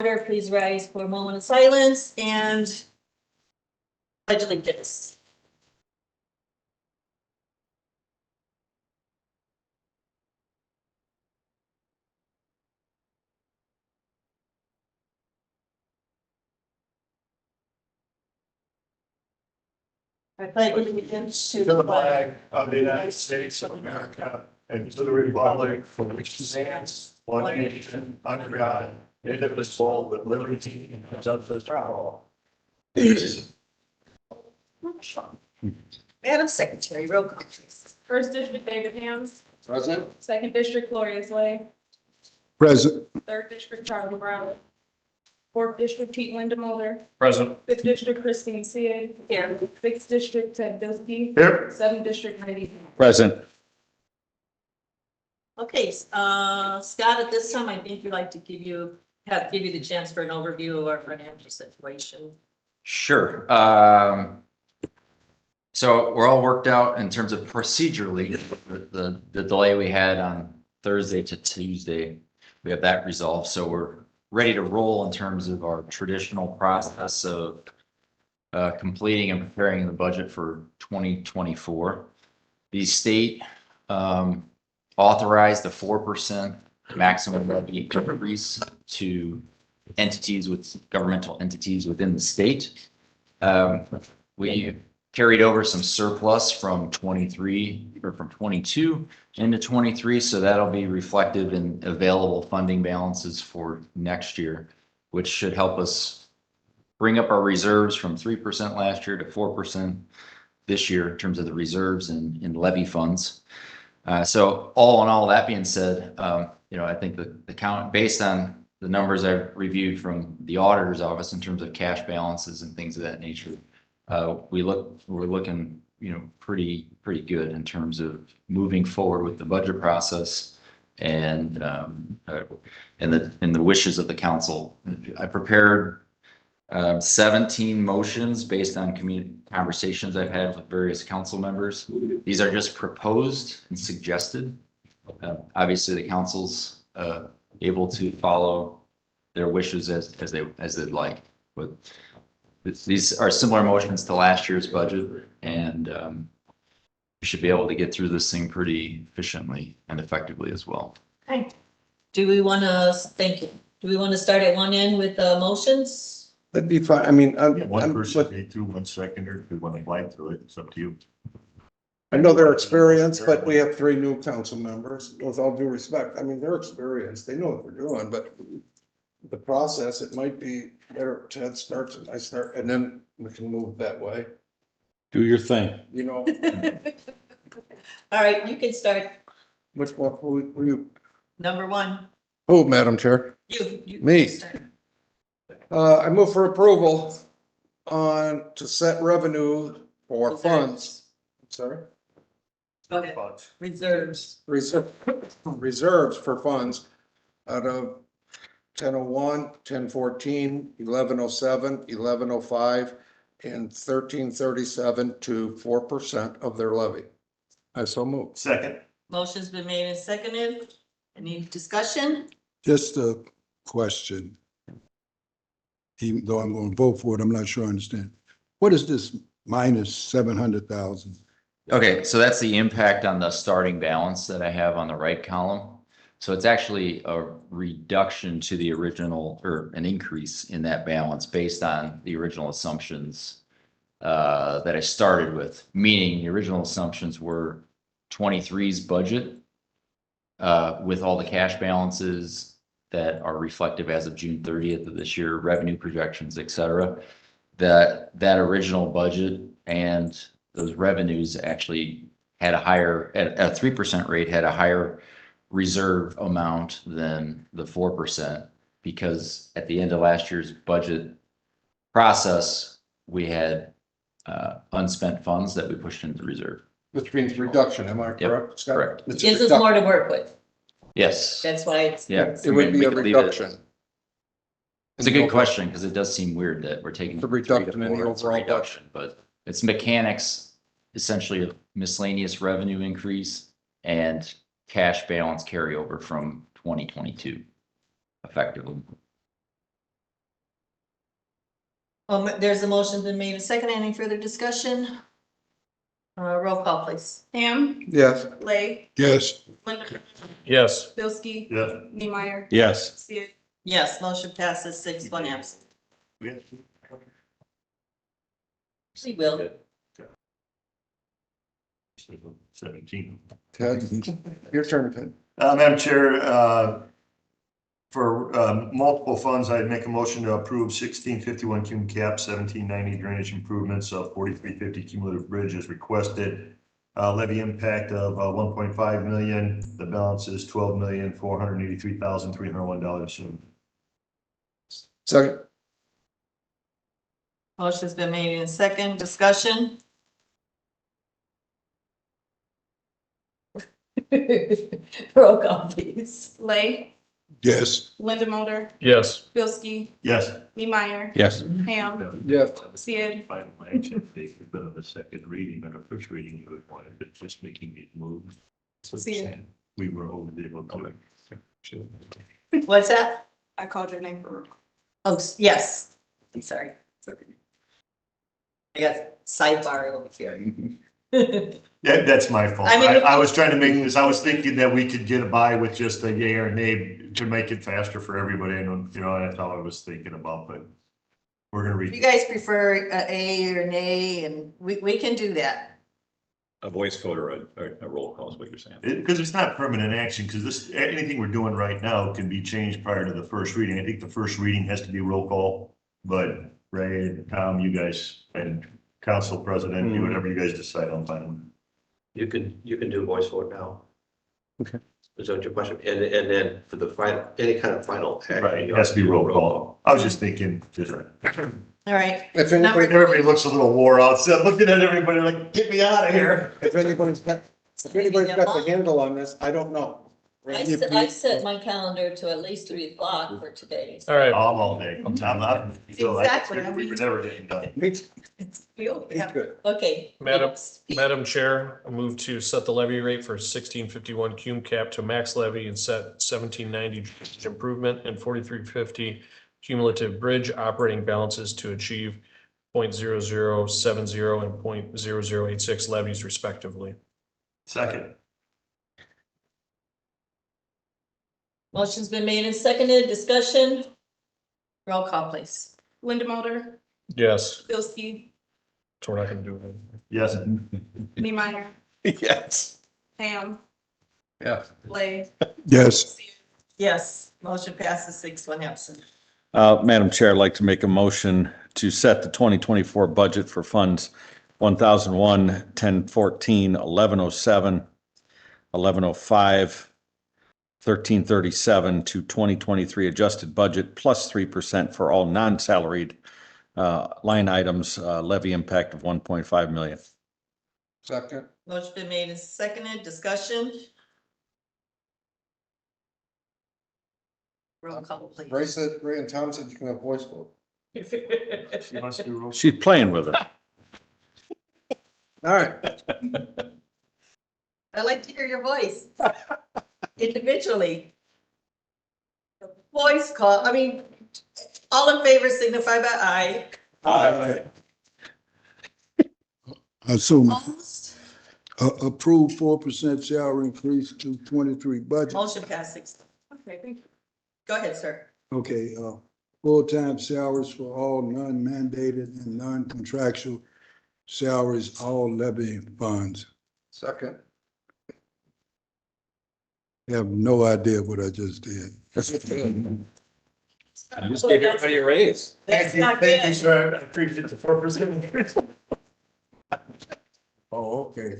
Please rise for a moment of silence and pledge allegiance. I pledge allegiance to the flag of the United States of America and to the republic for which it stands, one nation, under God, indivisible, with liberty and justice for all. Madam Secretary, roll call please. First District, David Hams. Present. Second District, Gloria Slay. Present. Third District, Charlie Brown. Fourth District, Pete Linda Mulder. Present. Fifth District, Christine Seay. Here. Sixth District, Ted Bldg. Here. Seventh District, Heidi. Present. Okay, Scott, at this time, I think we'd like to give you the chance for an overview of our financial situation. Sure. So we're all worked out in terms of procedurally, the delay we had on Thursday to Tuesday, we have that resolved. So we're ready to roll in terms of our traditional process of completing and preparing the budget for 2024. The state authorized a 4% maximum levy increase to entities with governmental entities within the state. We carried over some surplus from 23 or from 22 into 23. So that'll be reflective in available funding balances for next year, which should help us bring up our reserves from 3% last year to 4% this year in terms of the reserves in levy funds. So all in all, that being said, I think the count based on the numbers I've reviewed from the auditor's office in terms of cash balances and things of that nature, we're looking, pretty good in terms of moving forward with the budget process and the wishes of the council. I prepared 17 motions based on conversations I've had with various council members. These are just proposed and suggested. Obviously, the council's able to follow their wishes as they'd like, but these are similar motions to last year's budget, and we should be able to get through this thing pretty efficiently and effectively as well. Okay. Do we want to, thank you. Do we want to start at one end with motions? That'd be fine. I mean, One person may do, one seconder, if we want to apply to it, it's up to you. I know their experience, but we have 3 new council members. With all due respect, I mean, they're experienced. They know what they're doing, but the process, it might be better Ted starts and I start, and then we can move that way. Do your thing. All right, you can start. Which one? Who you? Number one. Oh, Madam Chair. You. Me. Start. I move for approval to set revenue for Reserves. funds. Sorry? Go ahead. Reserves. Reserves for funds out of 1001, 1014, 1107, 1105, and 1337 to 4% of their levy. I so move. Second. Motion's been made and seconded. Any discussion? Just a question. Even though I'm going to vote for it, I'm not sure I understand. What is this minus 700,000? Okay, so that's the impact on the starting balance that I have on the right column. So it's actually a reduction to the original, or an increase in that balance based on the original assumptions that I started with, meaning the original assumptions were 23's budget with all the cash balances that are reflective as of June 30th of this year, revenue projections, et cetera. That original budget and those revenues actually had a higher, at a 3% rate, had a higher reserve amount than the 4%, because at the end of last year's budget process, we had unspent funds that we pushed into reserve. Which means reduction, am I correct, Scott? Correct. It's a Gives us reduction. more to work with. Yes. That's why it's. Yeah. It would be We a could leave it. reduction. It's a good question, because it does seem weird that we're taking The reduction 3 to in the 4. It's a overall reduction, but it's mechanics, essentially a miscellaneous revenue increase and cash balance carryover from 2022 effectively. There's a motion been made and second. Any further discussion? Roll call, please. Ham, Yes. Blake, Yes, Linda, Yes. Bilski, Yeah. Neemeyer, Yes. Sia, Yes, motion passes 6-1 absent. She will. 17. Ted, your turn, Ted. Madam Chair, for multiple funds, I'd make a motion to approve 1651 cum cap, 1790 drainage improvements of 4350 cumulative bridge as requested. Levy impact of 1.5 million. The balance is $12,483,301. Second. Motion's been made in second. Discussion? Roll call, please. Blake, yes, Linda Mulder, Yes. Bilski, Yes. Neemeyer, Yes. Ham, Yes. Sia, Final action, take a bit of a second reading or a first reading, you would want it, just making it move. Sia. We were over there. What's that? I called your name for. Oh, yes. I'm sorry. I got sidebar over here. Yeah, that's my fault. I mean, I was trying to make this, I was thinking that we could get by with just a yay or nay to make it faster for everybody, and, you know, that's all I was thinking about, but we're gonna If you read. guys prefer a or nay, and we can do that. A voice vote or a roll call is what you're saying. Because it's not permanent action, because this, anything we're doing right now can be changed prior to the first reading. I think the first reading has to be roll call, but Ray and Tom, you guys, and council president, do whatever you guys decide on fine. You can do voice vote now. Okay. Is that your question? And then for the final, any kind of final action. Right, you it has to be roll do call. I was just thinking, just. All right. If anybody, Everybody looks a little wore out, so looking at everybody like, get me out of here. if anybody's got the handle on this, I don't know. I set my calendar to at least 3 o'clock for today. All right. I'm all day. I'm not. Exactly. We were never getting done. It's Yeah. good. Okay. Madam Chair, I move to set the levy rate for 1651 cum cap to max levy and set 1790 improvement and 4350 cumulative bridge operating balances to achieve 0.0070 and 0.0086 levies respectively. Second. Motion's been made and seconded. Discussion? Roll call, please. Linda Mulder, Yes. Bilski, So we're not gonna do it. Yes. Neemeyer, Yes. Ham, Yeah. Blake, yes. Sia. Yes, motion passes 6-1 absent. Madam Chair, I'd like to make a motion to set the 2024 budget for funds 1001, 1014, 1107, 1105, 1337 to 2023 adjusted budget plus 3% for all non-salaried line items, levy impact of 1.5 million. Second. Motion been made and seconded. Discussion? Roll call, please. Ray and Tom said you can have voice vote. She wants to do roll. She's playing with it. All right. I like to hear your voice individually. Voice call, I mean, all in favor signify by aye. Aye. I assume, Opposed? approve 4% salary increase to 23 budget. Motion passed 6. Okay, thank you. Go ahead, sir. Okay, full-time salaries for all non-mandated and non-contractual salaries, all levy funds. Second. I have no idea what I just did. Just gave everybody a raise. That's not Thank you, good. sir. I appreciate the 4%. Oh, okay.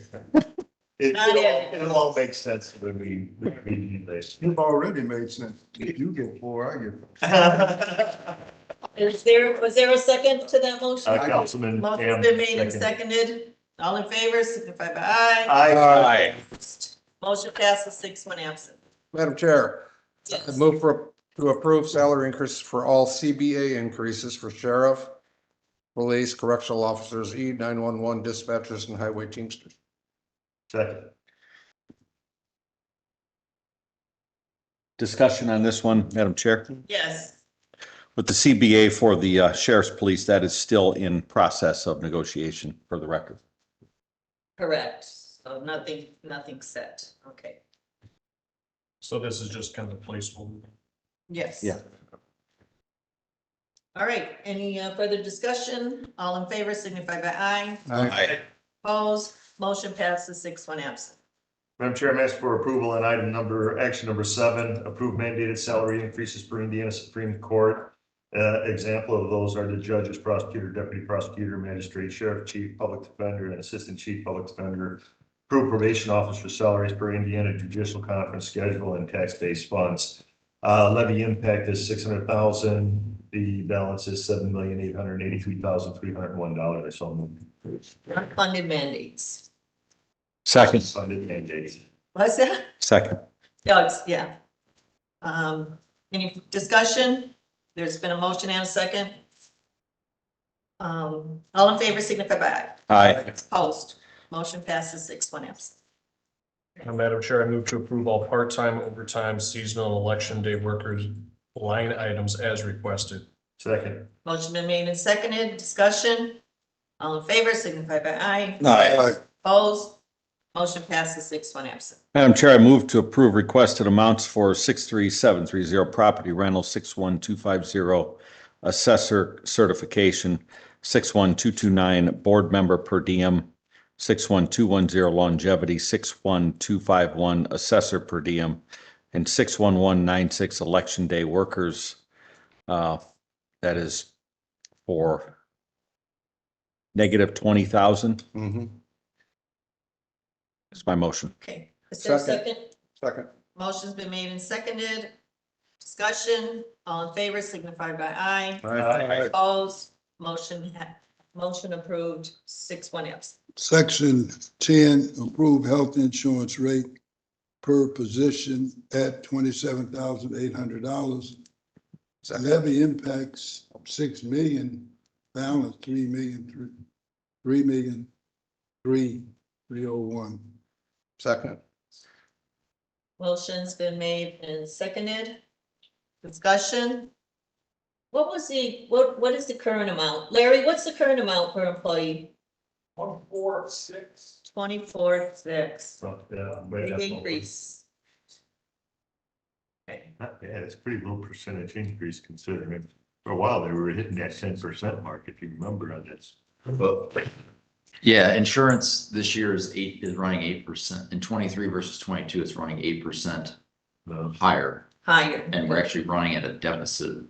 It'll all make sense when we do this. You've already made sense. You get 4, I get. Was there a second to that motion? Councilman. Motion's Ham, been made and second. seconded. All in favor signify by aye. Aye. Motion passes 6-1 absent. Madam Chair, I Yes. move to approve salary increases for all CBA increases for sheriff, police, correctional officers, E911 dispatchers, and highway teamsters. Second. Discussion on this one, Madam Chair. Yes. With the CBA for the sheriff's police, that is still in process of negotiation for the record. Correct. So nothing set. Okay. So this is just kind of a placeholder. Yes. Yeah. All right, any further discussion? All in favor signify by aye. Aye. Opposed, motion passes 6-1 absent. Madam Chair, I'm asking for approval on action number 7, approve mandated salary increases per Indiana Supreme Court. Example of those are the judges, prosecutor, deputy prosecutor, magistrate, sheriff, chief, public defender, and assistant chief public defender. Approve probation officer salaries per Indiana judicial conference schedule and tax-based funds. Levy impact is $600,000. The balance is $7,883,301. I saw moved. Unfunded mandates. Second. Funded mandates. What's that? Second. Oh, yeah. Any discussion? There's been a motion and a second. All in favor signify by aye. Aye. Opposed, motion passes 6-1 absent. Madam Chair, I move to approve all part-time, overtime, seasonal, and election day workers line items as requested. Second. Motion been made and seconded, discussion. All in favor signify by aye. Aye. Opposed, motion passes 6-1 absent. Madam Chair, I move to approve requested amounts for 63730 property rental, 61250 assessor certification, 61229 board member per diem, 61210 longevity, 61251 assessor per diem, and 61196 election day workers. That is for negative 20,000. Mhm. That's my motion. Okay, is there a second? Second. Motion's been made and seconded. Discussion, all in favor signify by aye. Aye. Opposed, motion approved, 6-1 absent. Section 10, approve health insurance rate per position at $27,800. Levy impacts 6 million, balance 3,301. Second. Motion's been made and seconded. Discussion. What is the current amount? Larry, what's the current amount per employee? 24,600. 24,600. So, yeah, Big increase. Okay. Not bad. It's a pretty low percentage increase considering for a while they were hitting that 10% mark, if you remember on this. But yeah, insurance this year is running 8%. In 23 versus 22, it's running 8% higher. Higher. And we're actually running at a deficit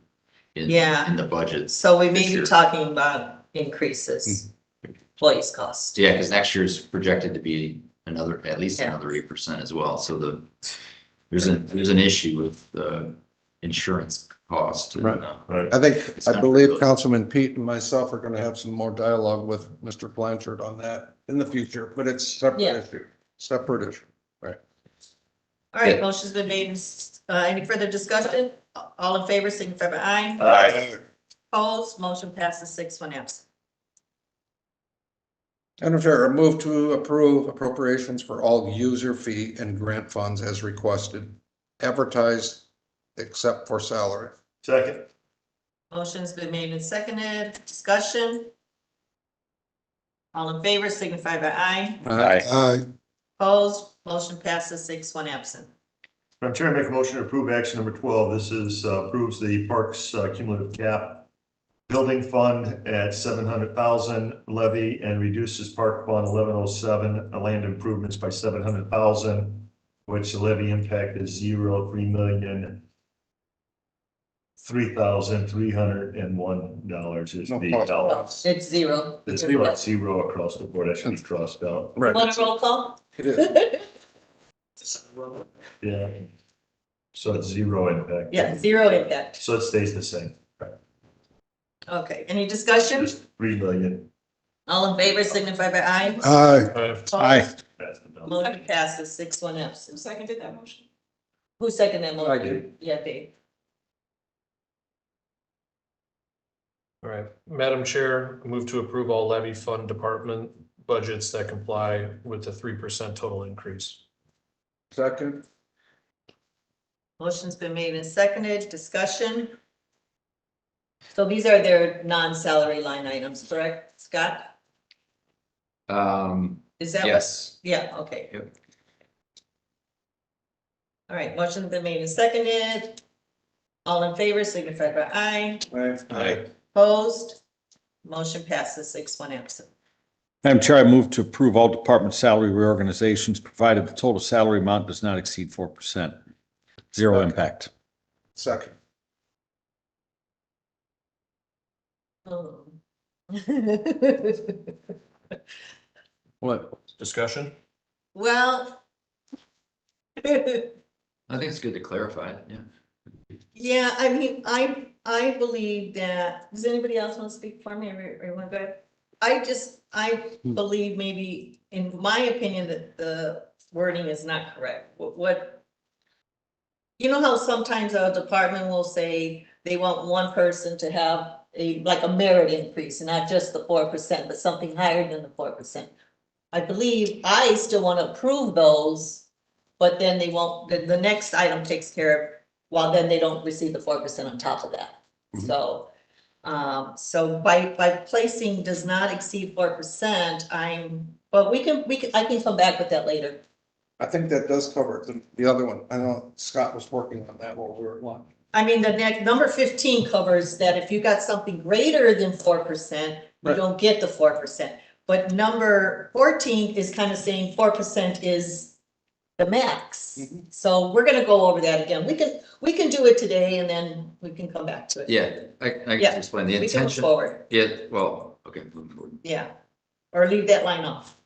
in the budget. So we may this be year. talking about increases, employees cost. Yeah, because next year's projected to be at least Yeah. another 8% as well. So there's an issue with the insurance cost. And, Right. Right. I believe Councilman Pete and myself are gonna have some more dialogue with Mr. Blanchard on that in the future, but it's Yeah. separate issue. All right, motion's been made. Any further discussion? All in favor, signify by aye. Aye. Opposed, motion passes 6-1 absent. Madam Chair, I move to approve appropriations for all user fee and grant funds as requested, advertised except for salary. Second. Motion's been made and seconded. Discussion. All in favor, signify by aye. Aye. Opposed, motion passes 6-1 absent. Madam Chair, I make a motion to approve action number 12. This is approves the parks cumulative cap building fund at 700,000 levy and reduces park fund 1107 land improvements by 700,000, which the levy impact is $3,301 is No the cost. dollar. It's zero. It's zero across the board. That should be crossed out. Right. Want a roll call? It is. Yeah. So it's zero impact. Yeah, zero impact. So it stays the same. Okay, any discussion? Just 3 million. All in favor, signify by aye. Aye. Aye. That's the number. Motion passes 6-1 absent. Seconded that motion. Who seconded that motion? I did. Yeah, Dave. All right, Madam Chair, I move to approve all levy fund department budgets that comply with the 3% total increase. Second. Motion's been made and seconded. Discussion. So these are their non-salary line items, correct, Scott? Is that? what- Yes. Yeah, okay. Yep. All right, motion's been made and seconded. All in favor, signify by aye. Aye. Opposed? Motion passes 6-1 absent. Madam Chair, I move to approve all department salary reorganizations, provided the total salary amount does not exceed 4%. Zero impact. Second. Oh. What? Discussion? Well. I think it's good to clarify it, yeah. Yeah, I mean, I believe that, does anybody else want to speak for me or you want to go ahead? I believe maybe, in my opinion, that the wording is not correct. What? You know how sometimes a department will say they want one person to have like a merit increase, not just the 4%, but something higher than the 4%. I believe I still want to approve those, but then they won't, the next item takes care of, well, then they don't receive the 4% on top of that. Mhm. So, so by placing does not exceed 4%, but we can, I can come back with that later. I think that does cover it. The other one, I know Scott was working on that while we were at lunch. I mean, the next, number 15 covers that if you got something greater than 4%, you Right. don't get the 4%. But number 14 is kind of saying 4% is the max. Mhm. So we're gonna go over that again. We can do it today and then we can come back to it. Yeah, I Yeah, can explain the We can move intention. forward, Yeah, well, okay, moving forward. yeah. Or leave that line off.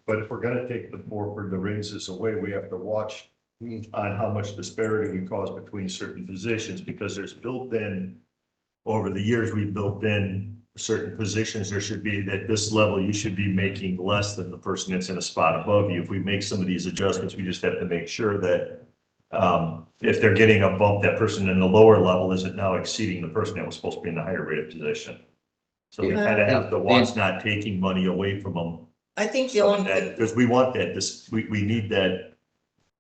But if we're gonna take the raises away, we have to watch on how much disparity we cause between certain positions, because there's built in, over the years, we've built in certain positions, there should be, at this level, you should be making less than the person that's in a spot above you. If we make some of these adjustments, we just have to make sure that if they're getting a bump, that person in the lower level isn't now exceeding the person that was supposed to be in the higher rated position. So we kind of have to watch not taking money away from them. I think the only thing, Because we want that, we need that.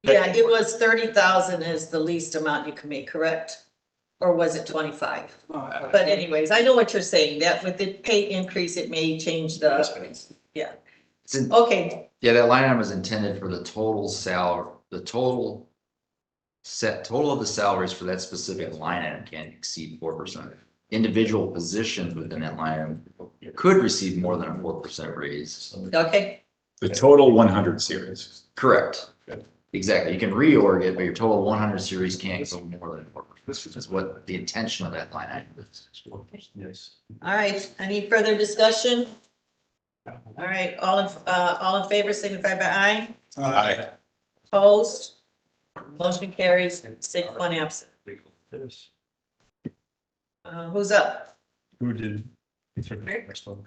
yeah, it was 30,000 is the least amount you can make, correct? Or was it 25? But anyways, I know what you're saying, that with the pay increase, it may change the, yeah. It's in- Okay, Yeah, that line item is intended for the total total of the salaries for that specific line item can't exceed 4%. Individual positions within that line item could receive more than a 4% raise. okay, The total 100 series. Correct. Exactly. You can reorg it, but your total 100 series can't go more than 4%. That's what the intention of that line item is. Yes. all right, any further discussion? All right, all in favor, signify by aye. Aye. Opposed? Motion carries 6-1 absent. Who's up? Who did?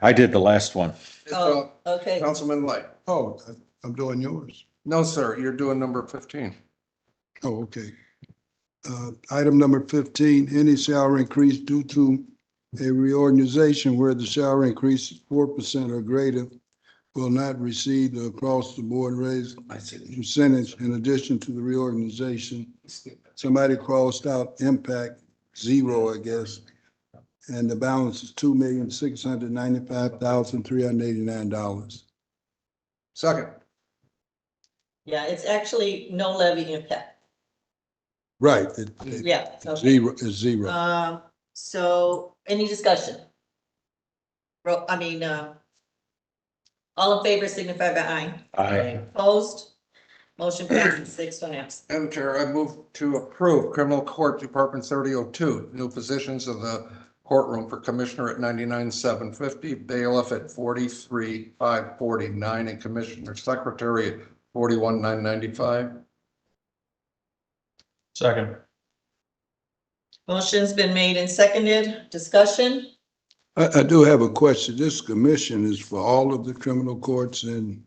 I did the last one. Oh, okay. Councilman Light. Oh, I'm doing yours. No, sir, you're doing number 15. Oh, okay. Item number 15, any salary increase due to a reorganization where the salary increase is 4% or greater will not receive the across-the-board raise percentage in addition to the reorganization. Somebody crossed out impact, zero, I guess. And the balance is $2,695,389. Second. Yeah, it's actually no levy impact. Right. Yeah. okay. Zero is zero. So any discussion? All in favor, signify by aye. Aye. Opposed? Motion passes 6-1 absent. Madam Chair, I move to approve Criminal Court Department 3002, new positions of the courtroom for Commissioner at 99,750, bailiff at 43,549, and Commissioner Secretary at 41,995. Second. Motion's been made and seconded. Discussion? I do have a question. This commission is for all of the criminal courts and,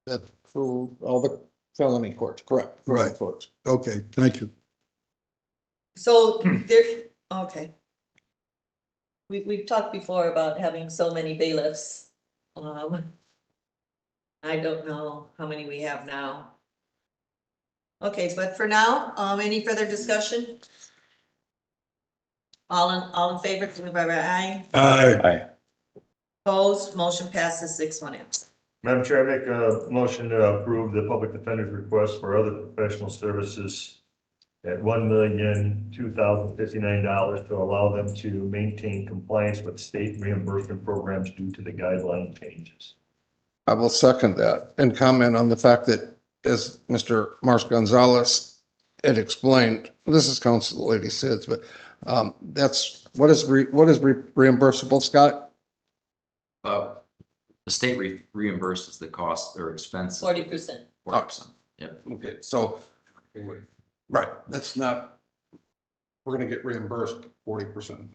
That for all the felony courts, correct? Right. Courts. okay, thank you. So there, okay. We've talked before about having so many bailiffs. I don't know how many we have now. Okay, but for now, any further discussion? All in favor, signify by aye. Aye. Opposed, motion passes 6-1 absent. Madam Chair, I make a motion to approve the public defender's request for other professional services at $1,002,059 to allow them to maintain compliance with state reimbursement programs due to the guideline changes. I will second that and comment on the fact that, as Mr. Marsh Gonzalez had explained, this is Council Lady Sids, but that's, what is reimbursable, Scott? The state reimburses the cost or expenses. 40%. 40%. Yep. Okay, so, right, that's not, we're gonna get reimbursed 40%.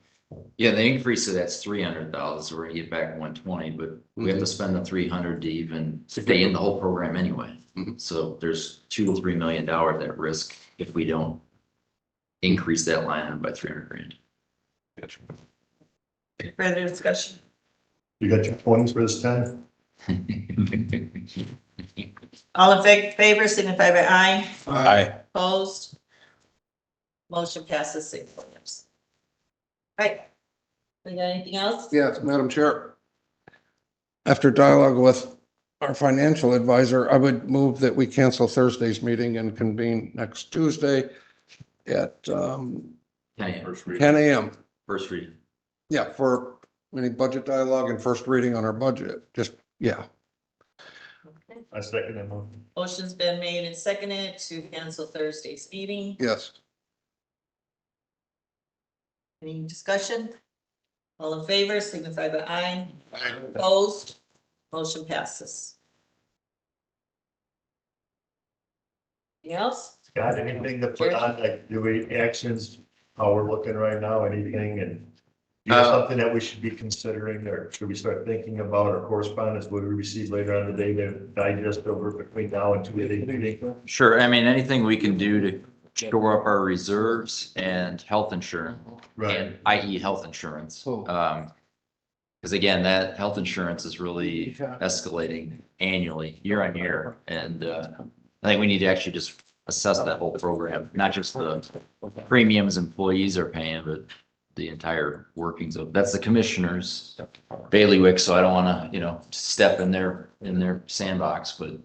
Yeah, the increase of that's 300,000, so we're gonna get back 120, but we have to spend the 300 to even stay in the whole program anyway. So there's $2 to $3 million at risk if we don't increase that line item by 300 grand. Further discussion? You got your points for this time? All in favor, signify by aye. Aye. Opposed? Motion passes 6-1 absent. Right. We got anything else? Yes, Madam Chair. After dialogue with our financial advisor, I would move that we cancel Thursday's meeting and convene next Tuesday at 10 a.m. First reading. Yeah, for any budget dialogue and first reading on our budget. Just, yeah. Okay. I second that motion. Motion's been made and seconded to cancel Thursday's meeting. Yes. Any discussion? All in favor, signify by aye. Opposed? Motion passes. Anything else? Got anything to put on, like, do we actions, how we're looking right now, anything, and you know, something that we should be considering, or should we start thinking about, or correspondence, what we receive later on today to digest over between now and Tuesday meeting? Sure. I mean, anything we can do to shore up our reserves and health insurance, and i.e. health insurance. Because again, that health insurance is really escalating annually, year on year. And I think we need to actually just assess that whole program, not just the premiums employees are paying, but the entire workings of, that's the commissioners bailiwick. So I don't want to, step in their sandbox, but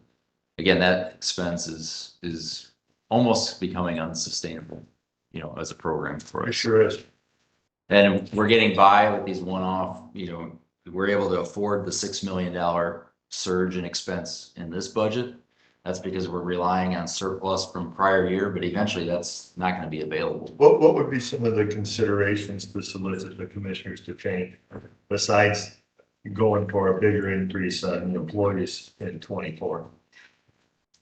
again, that expense is almost becoming unsustainable, as a program for us. It sure is. And we're getting by with these one-off, we're able to afford the $6 million surge in expense in this budget. That's because we're relying on surplus from prior year, but eventually that's not going to be available. What would be some of the considerations to solicit the commissioners to change, besides going for a bigger increase on employees in 24?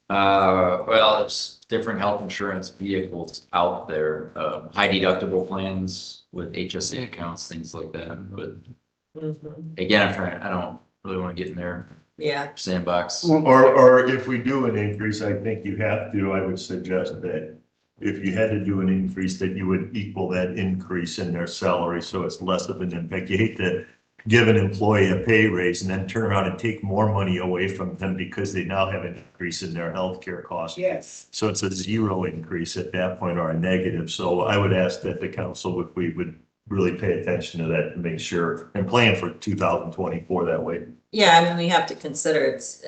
Well, there's different health insurance vehicles out there, high deductible plans with HSA accounts, things like that. But again, I don't really want to get in there. Yeah. Sandbox. Or if we do an increase, I think you have to, I would suggest that if you had to do an increase, that you would equal that increase in their salary, so it's less of an impact. You hate to give an employee a pay raise and then turn around and take more money away from them because they now have an increase in their healthcare costs. Yes. So it's a zero increase at that point, or a negative. So I would ask that the council we would really pay attention to that and make sure, and plan for 2024 that way. Yeah, we have to consider it's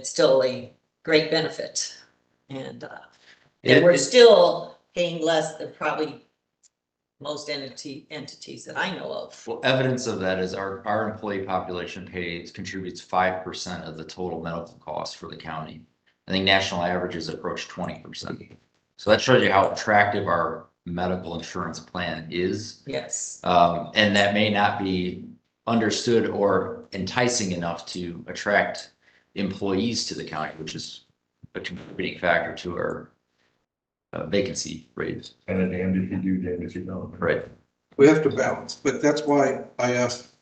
still a great benefit. And we're still paying less than probably most entities that I know of. Well, evidence of that is our employee population contributes 5% of the total medical costs for the county. I think national averages approach 20%. So that shows you how attractive our medical insurance plan is. Yes. And that may not be understood or enticing enough to attract employees to the county, which is a contributing factor to our vacancy rates. And then damned if you do, damned if you don't. Right. We have to balance, but that's why I asked,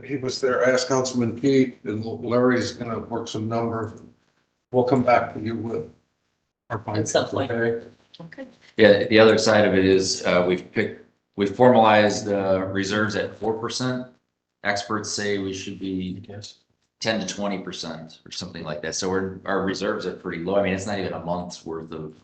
he was there, I asked Councilman Pete, and Larry's gonna work some numbers. We'll come back to you with our At some point. Okay. Okay. Yeah, the other side of it is we've formalized reserves at 4%. Experts say we should be 10 to 20% or something like that. So our reserves are pretty low. I mean, it's not even a month's worth of,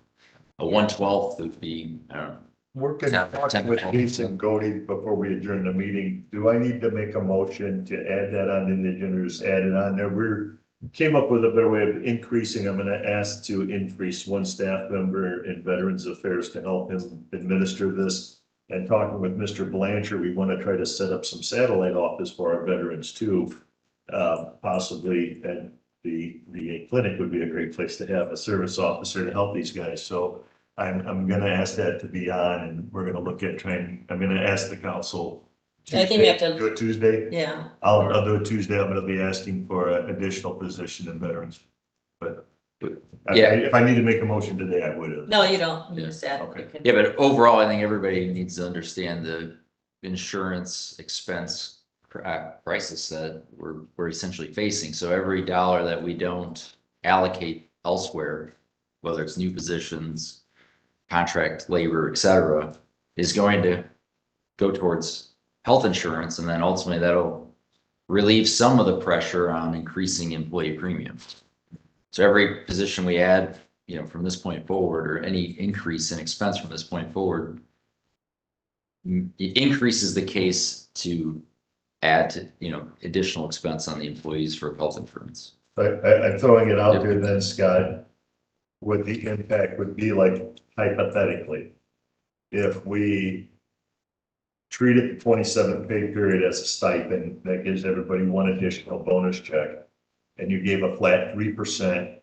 a 1/12 would be, I don't know, Working Yeah, talking with Jason Cody before we adjourn the meeting, do I need to make a motion to add that on the agenda, or just add it on there? Came up with a better way of increasing. I'm gonna ask to increase one staff member in Veterans Affairs to help him administer this. And talking with Mr. Blanchard, we want to try to set up some satellite office for our veterans too. Possibly, and the clinic would be a great place to have a service officer to help these guys. So I'm gonna ask that to be on, and we're gonna look at trying, I'm gonna ask the council. I think we have to- Do it Tuesday. Yeah. I'll do it Tuesday. I'm gonna be asking for an additional position in veterans. But Yeah. if I need to make a motion today, I would have. No, you don't. You Yeah. just add. Okay. you can- Yeah, but overall, I think everybody needs to understand the insurance expense crisis that we're essentially facing. So every dollar that we don't allocate elsewhere, whether it's new positions, contract labor, et cetera, is going to go towards health insurance, and then ultimately that'll relieve some of the pressure on increasing employee premiums. So every position we add, from this point forward, or any increase in expense from this point forward, it increases the case to add to, additional expense on the employees for health insurance. I'm throwing it out there then, Scott, what the impact would be like hypothetically. If we treated the 27th pay period as a stipend, that gives everybody one additional bonus check. And you gave a flat 3%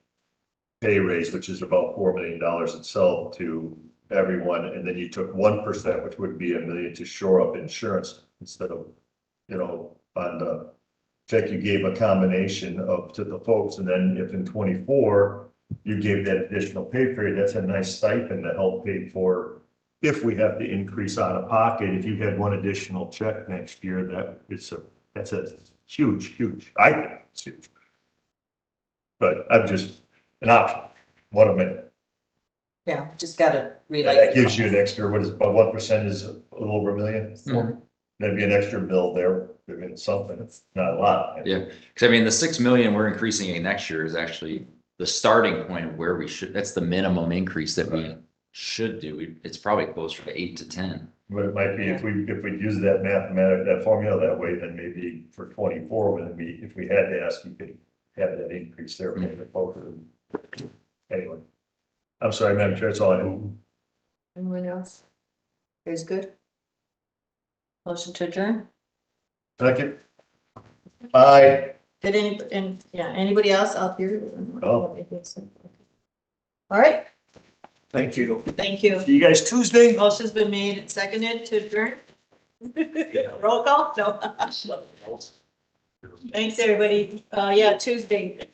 pay raise, which is about $4 million itself to everyone. And then you took 1%, which would be $1 million, to shore up insurance instead of, on the check, you gave a combination of to the folks. And then if in 24, you gave that additional pay period, that's a nice stipend to help pay for, if we have to increase out of pocket. If you had one additional check next year, that's a huge, I think it's huge. But I'm just an option, one of many. Yeah, just gotta read. And that gives you an extra, what is, about 1% is a little over $1 million. Mhm. That'd be an extra bill there, I mean, something, it's not a lot. Yeah, because I mean, the 6 million we're increasing it next year is actually the starting point of where we should, that's the minimum increase that we should do. It's probably closer to 8 to 10. But it might be, if we use that formula that way, then maybe for 24, then if we had to ask, you could have that increase there. Anyway, I'm sorry, Madam Chair, that's all I know. Anyone else? Is good? Motion to adjourn? Second. Aye. Did anybody else out here? Oh. All right, Thank you. thank you. See you guys Tuesday. Motion's been made and seconded to adjourn. Roll call? No. Thanks, everybody. Yeah, Tuesday.